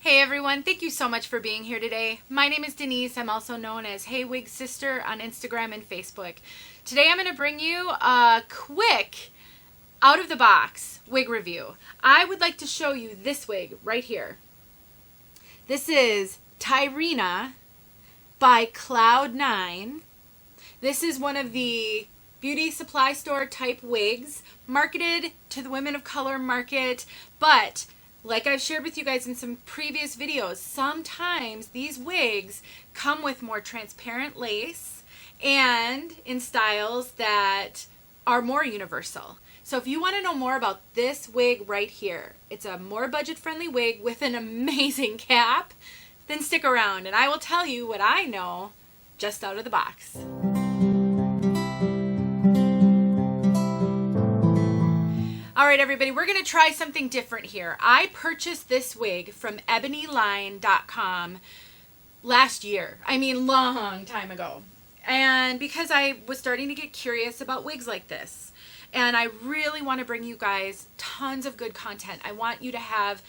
Hey everyone, thank you so much for being here today. My name is Denise. I'm also known as heywigsister on Instagram and Facebook. Today I'm going to bring you a quick out of the box wig review. I would like to show you this wig right here. This is TYRINA by Cloud9. This is one of the beauty supply store type wigs marketed to the women of color market, but like I've shared with you guys in some previous videos, sometimes these wigs come with more transparent lace and in styles that are more universal. So if you want to know more about this wig right here, it's a more budget-friendly wig with an amazing cap, then stick around and I will tell you what I know just out of the box. All right, everybody, we're going to try something different here. I purchased this wig from ebonyline.com last year. I mean, long time ago. And because I was starting to get curious about wigs like this. And I really want to bring you guys tons of good content. I want you to have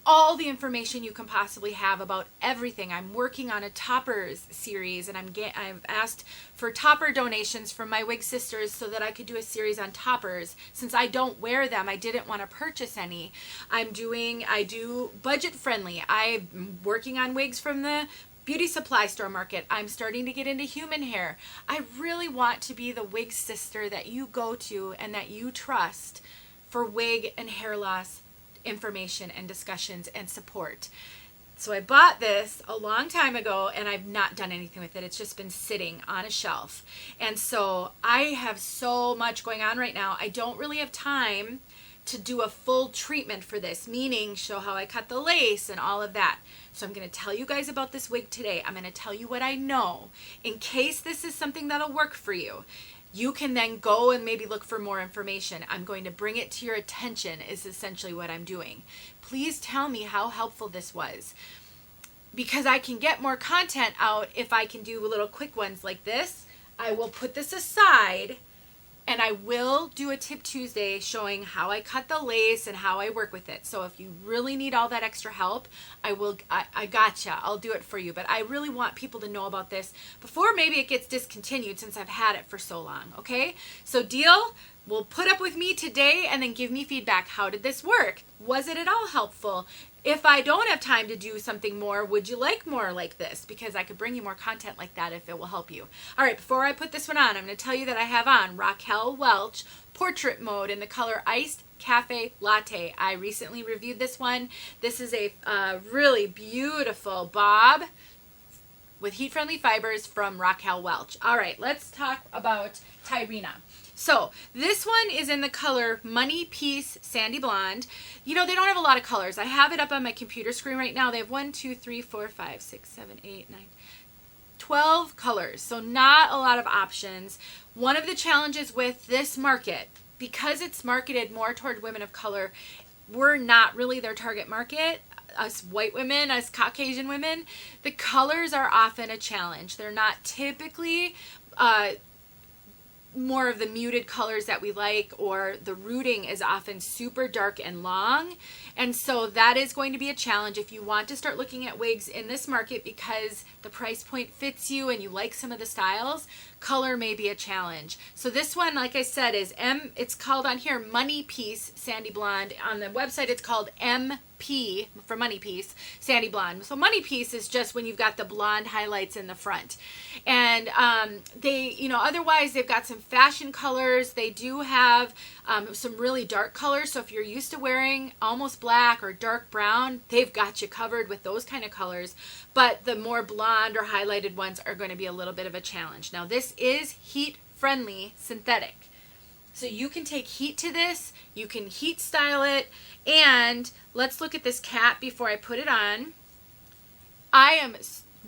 all the information you can possibly have about everything. I'm working on a toppers series, and I've asked for topper donations from my wig sisters so that I could do a series on toppers. Since I don't wear them, I didn't want to purchase any. I do budget friendly. I'm working on wigs from the beauty supply store market. I'm starting to get into human hair. I really want to be the wig sister that you go to and that you trust for wig and hair loss information and discussions and support. So I bought this a long time ago and I've not done anything with it. It's just been sitting on a shelf. And so I have so much going on right now. I don't really have time to do a full treatment for this, meaning show how I cut the lace and all of that. So I'm going to tell you guys about this wig today. I'm going to tell you what I know in case this is something that'll work for you. You can then go and maybe look for more information. I'm going to bring it to your attention is essentially what I'm doing. Please tell me how helpful this was, because I can get more content out if I can do little quick ones like this. I will put this aside and I will do a Tip Tuesday showing how I cut the lace and how I work with it. So if you really need all that extra help, I gotcha. I'll do it for you. But I really want people to know about this before maybe it gets discontinued since I've had it for so long. Okay? So deal? Well, put up with me today and then give me feedback. How did this work? Was it at all helpful? If I don't have time to do something more, would you like more like this? Because I could bring you more content like that if it will help you. All right, before I put this one on, I'm going to tell you that I have on Raquel Welch Portrait Mode in the color Iced Cafe Latte. I recently reviewed this one. This is a really beautiful bob with heat-friendly fibers from Raquel Welch. All right, let's talk about TYRINA. So this one is in the color Money Piece Sandy Blonde. You know, they don't have a lot of colors. I have it up on my computer screen right now. They have 1, 2, 3, 4, 5, 6, 7, 8, 9, 12 colors. So not a lot of options. One of the challenges with this market, because it's marketed more toward women of color, we're not really their target market. Us white women, us Caucasian women, the colors are often a challenge. They're not typically more of the muted colors that we like, or the rooting is often super dark and long. And so that is going to be a challenge if you want to start looking at wigs in this market because the price point fits you and you like some of the styles. Color may be a challenge. So this one, like I said, is it's called on here Money Piece Sandy Blonde. On the website it's called MP for Money Piece Sandy Blonde. So Money Piece is just when you've got the blonde highlights in the front. And they, you know, otherwise they've got some fashion colors. They do have some really dark colors. So if you're used to wearing almost black or dark brown, they've got you covered with those kind of colors. But the more blonde or highlighted ones are going to be a little bit of a challenge. Now this is heat-friendly synthetic. So you can take heat to this, you can heat style it, and let's look at this cap before I put it on.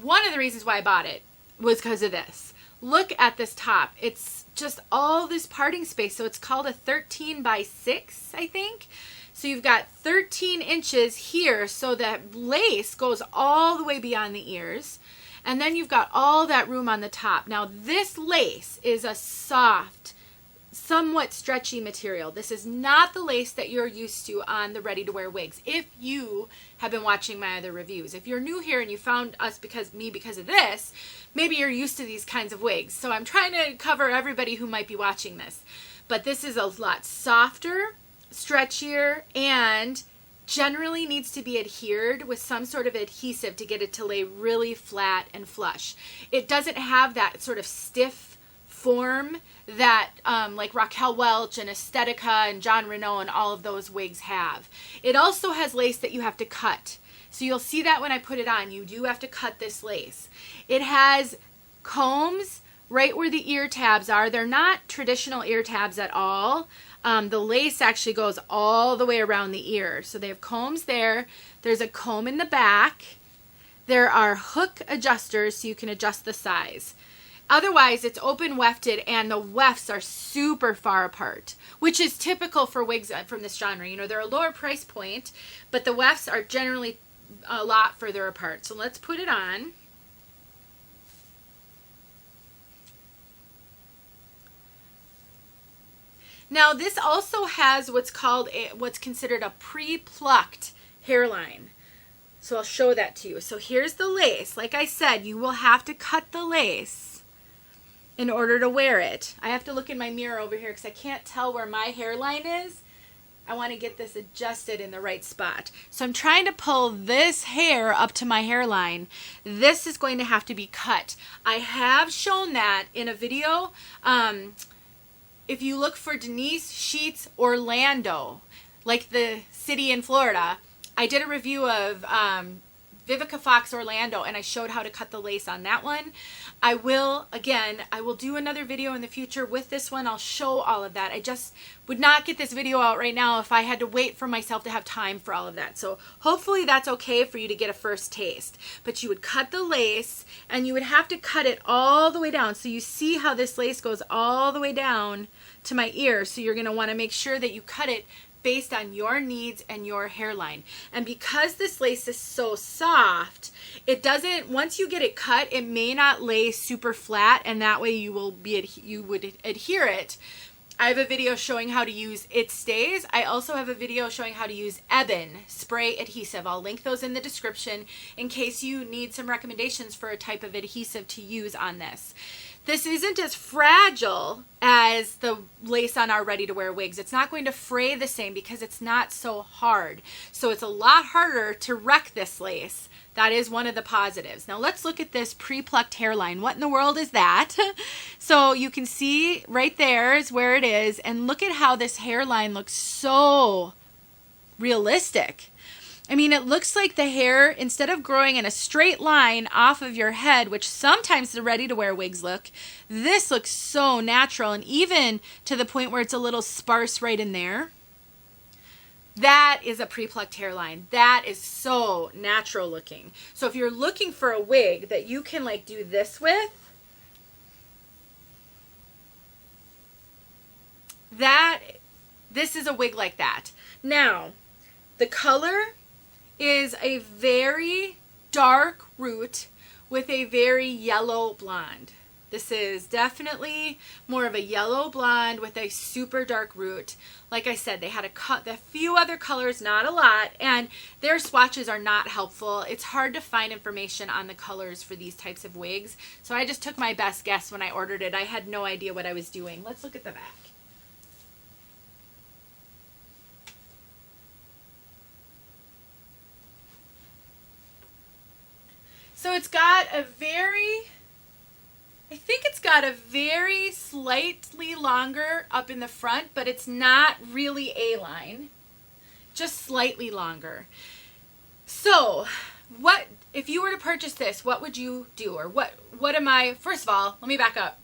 One of the reasons why I bought it was because of this. Look at this top. It's just all this parting space. So it's called a 13 by 6, I think. So you've got 13 inches here, so that lace goes all the way beyond the ears. And then you've got all that room on the top. Now this lace is a soft, somewhat stretchy material. This is not the lace that you're used to on the ready-to-wear wigs. If you have been watching my other reviews, if you're new here and you found us because of this, maybe you're used to these kinds of wigs. So I'm trying to cover everybody who might be watching this. But this is a lot softer, stretchier, and generally needs to be adhered with some sort of adhesive to get it to lay really flat and flush. It doesn't have that sort of stiff form that like Raquel Welch and Aesthetica and John Renault and all of those wigs have. It also has lace that you have to cut. So you'll see that when I put it on, you do have to cut this lace. It has combs right where the ear tabs are. They're not traditional ear tabs at all. The lace actually goes all the way around the ear. So they have combs there. There's a comb in the back. There are hook adjusters so you can adjust the size. Otherwise, it's open wefted, and the wefts are super far apart, which is typical for wigs from this genre. You know, they're a lower price point, but the wefts are generally a lot further apart. So let's put it on. Now, this also has what's considered a pre-plucked hairline. So I'll show that to you. So here's the lace. Like I said, you will have to cut the lace in order to wear it. I have to look in my mirror over here because I can't tell where my hairline is. I want to get this adjusted in the right spot. So I'm trying to pull this hair up to my hairline. This is going to have to be cut. I have shown that in a video. If you look for Denise Sheets Orlando, like the city in Florida, I did a review of Vivica Fox Orlando, and I showed how to cut the lace on that one. I will do another video in the future with this one. I'll show all of that. I just would not get this video out right now if I had to wait for myself to have time for all of that. So hopefully that's okay for you to get a first taste. But you would cut the lace, and you would have to cut it all the way down. So you see how this lace goes all the way down to my ear. So you're going to want to make sure that you cut it based on your needs and your hairline. And because this lace is so soft, it doesn't, once you get it cut, it may not lay super flat, and that way you would adhere it. I have a video showing how to use It Stays. I also have a video showing how to use Ebin spray adhesive. I'll link those in the description in case you need some recommendations for a type of adhesive to use on this. This isn't as fragile as the lace on our ready-to-wear wigs. It's not going to fray the same because it's not so hard. So it's a lot harder to wreck this lace. That is one of the positives. Now let's look at this pre-plucked hairline. What in the world is that? So you can see right there is where it is. And look at how this hairline looks so realistic. I mean, it looks like the hair, instead of growing in a straight line off of your head, which sometimes the ready-to-wear wigs look, this looks so natural, and even to the point where it's a little sparse right in there. That is a pre-plucked hairline. That is so natural looking. So if you're looking for a wig that you can like do this with, this is a wig like that. Now, the color is a very dark root with a very yellow blonde. This is definitely more of a yellow blonde with a super dark root. Like I said, they had a few other colors, not a lot, and their swatches are not helpful. It's hard to find information on the colors for these types of wigs, so I just took my best guess when I ordered it. I had no idea what I was doing. Let's look at the back. So it's got a I think it's got a very slightly longer up in the front, but it's not really A-line, just slightly longer. So what, if you were to purchase this, what would you do? Or what am I, first of all, let me back up.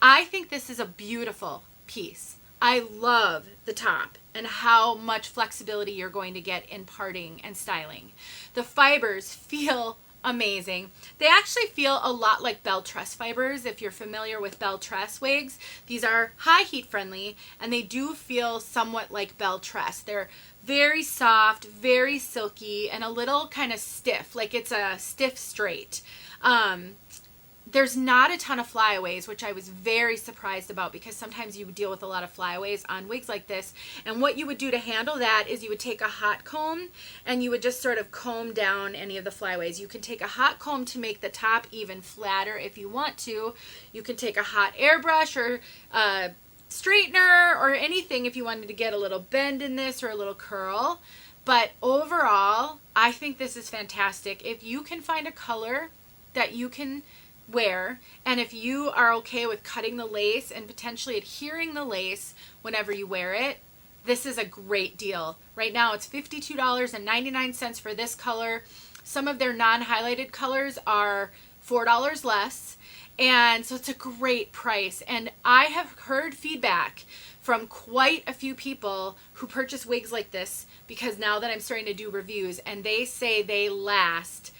I think this is a beautiful piece. I love the top and how much flexibility you're going to get in parting and styling. The fibers feel amazing. They actually feel a lot like bell tress fibers. If you're familiar with bell tress wigs, these are high heat friendly, and they do feel somewhat like bell tress. They're very soft, very silky, and a little kind of stiff, like it's a stiff straight. there's not a ton of flyaways, which I was very surprised about because sometimes you deal with a lot of flyaways on wigs like this. And what you would do to handle that is you would take a hot comb and you would just sort of comb down any of the flyaways. You can take a hot comb to make the top even flatter if you want to. You can take a hot airbrush or straightener or anything if you wanted to get a little bend in this or a little curl. But overall, I think this is fantastic. If you can find a color that you can wear, and if you are okay with cutting the lace and potentially adhering the lace whenever you wear it, this is a great deal. Right now it's $52.99 for this color. Some of their non-highlighted colors are $4 less, and so it's a great price. And I have heard feedback from quite a few people who purchase wigs like this because now that I'm starting to do reviews, and they say they last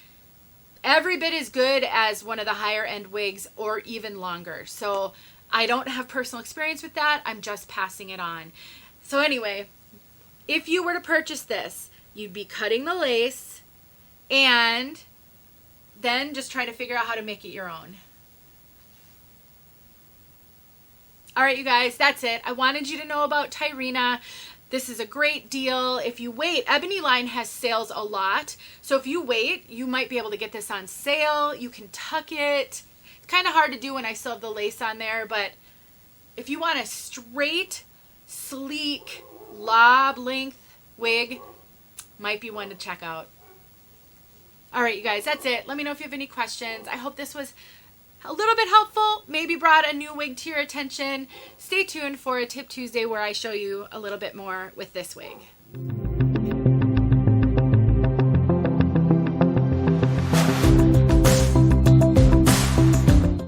every bit as good as one of the higher end wigs or even longer. So I don't have personal experience with that. I'm just passing it on. So anyway, if you were to purchase this, you'd be cutting the lace and then just try to figure out how to make it your own. All right, you guys, that's it. I wanted you to know about TYRINA. This is a great deal. If you wait, Ebony Line has sales a lot. So if you wait, you might be able to get this on sale. You can tuck it. It's kind of hard to do when I still have the lace on there, but if you want a straight, sleek, lob length wig, might be one to check out. All right, you guys, that's it. Let me know if you have any questions. I hope this was a little bit helpful, maybe brought a new wig to your attention. Stay tuned for a Tip Tuesday where I show you a little bit more with this wig.